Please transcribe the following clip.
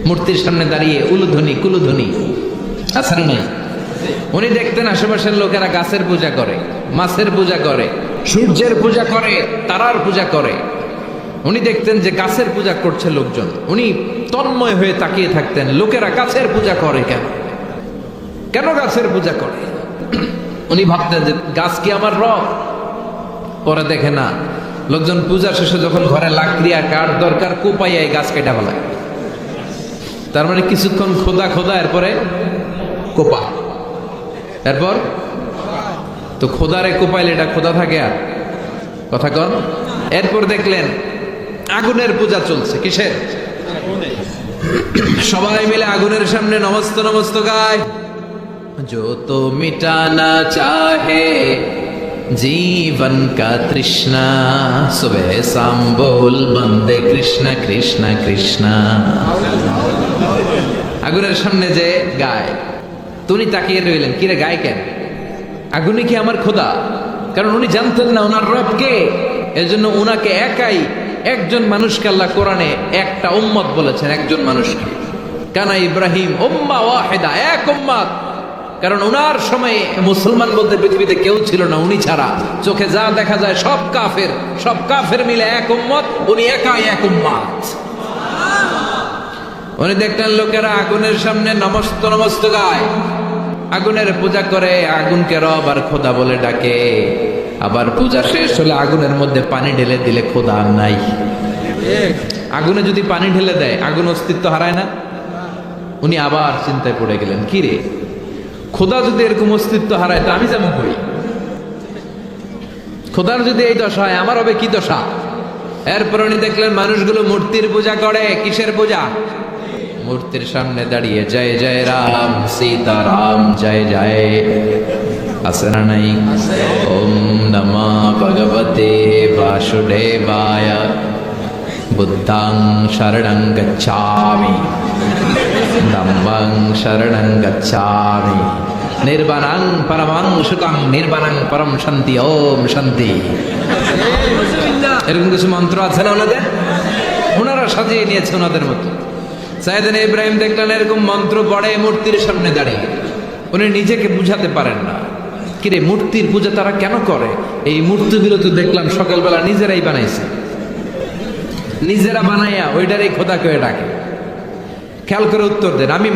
মূর্তির সামনে দাঁড়িয়ে উলুধ্বনি কুলুধ্বনি আছে না নাই? উনি দেখতেন আশেপাশের লোকেরা গাছের পূজা করে, মাছের পূজা করে, সূর্যের পূজা করে, তারার পূজা করে। উনি দেখতেন যে গাছের পূজা করছে লোকজন, উনি তন্ময় হয়ে তাকিয়ে থাকতেন, লোকেরা গাছের পূজা করে কেন, কেন গাছের পূজা করে? উনি ভাবতেন যে গাছ কি আমার রব? পরে দেখে না, লোকজন পূজা শেষে যখন ঘরে লাকড়ি আর কাঠ দরকার, কোপাইয়া এই গাছ কেটে ফেলায়। তার মানে কিছুক্ষণ খোদা খোদা, এরপরে কোপা, এরপর তো খোদারে কোপাইলে এটা খোদা থাকে আর কথা কন। এরপর দেখলেন আগুনের পূজা চলছে। কিসের? সবাই মিলে আগুনের সামনে নমস্ত নমস্ত গায়। जो तो मिटाना चाहे जीवन का तृष्णा, सुबह शाम बोल बंदे कृष्ण कृष्ण कृष्ण। আগুনের সামনে যে গায়, তুমি তাকিয়ে রইলেন, কিরে গায় কেন? আগুনে কি আমার খোদা? কারণ উনি জানতেন না ওনার রব কে। এজন্য ওনাকে একাই, একজন মানুষকে আল্লাহ কোরআনে একটা উম্মত বলেছেন, একজন মানুষকে। কানা ইব্রাহিম উম্মাহ ওয়াহিদা, এক উম্মত। কারণ ওনার সময়ে মুসলমান বলতে পৃথিবীতে কেউ ছিল না, উনি ছাড়া। চোখে যা দেখা যায় সব কাফের, সব কাফের মিলে এক উম্মত, উনি একাই এক উম্মত। উনি দেখলেন লোকেরা আগুনের সামনে নমস্ত নমস্ত গায়, আগুনের পূজা করে, আগুনকে রব আর খোদা বলে ডাকে। আবার পূজা শেষ হলে আগুনের মধ্যে পানি ঢেলে দিলে খোদা আর নাই। আগুনে যদি পানি ঢেলে দেয়, আগুন অস্তিত্ব হারায় না? উনি আবার চিন্তায় পড়ে গেলেন, কি রে, খোদা যদি এরকম অস্তিত্ব হারায় তো আমি যেমন করি, খোদার যদি এই দশা হয় আমার হবে কি দশা? এরপর উনি দেখলেন মানুষগুলো মূর্তির পূজা করে। কিসের পূজা? মূর্তির সামনে দাঁড়িয়ে জয় জয় রাম সীতারাম জয় জয়, আছে না নাই? ওম নমঃ ভগবতে বাসুদেবায়, বুদ্ধাং শরণং গচ্ছামি, ধম্মং শরণং গচ্ছামি, নির্বাণং পরমং সুখং, নির্বাণং পরম শান্তি, ওম শান্তি। এরকম কিছু মন্ত্র আছে না ওনাদের? ওনারা সাজিয়ে নিয়েছে ওনাদের মতো। সাইয়েদনা ইব্রাহিম দেখলেন এরকম মন্ত্র পড়ে মূর্তির সামনে দাঁড়িয়ে। উনি নিজেকে বুঝাতে পারেন না, কিরে মূর্তির পূজা তারা কেন করে? এই মূর্তিগুলো তো দেখলাম সকালবেলা নিজেরাই বানাইছে, নিজেরা বানাইয়া ওইটারই খোদা করে ডাকে। খেয়াল করে উত্তর দেন। আমি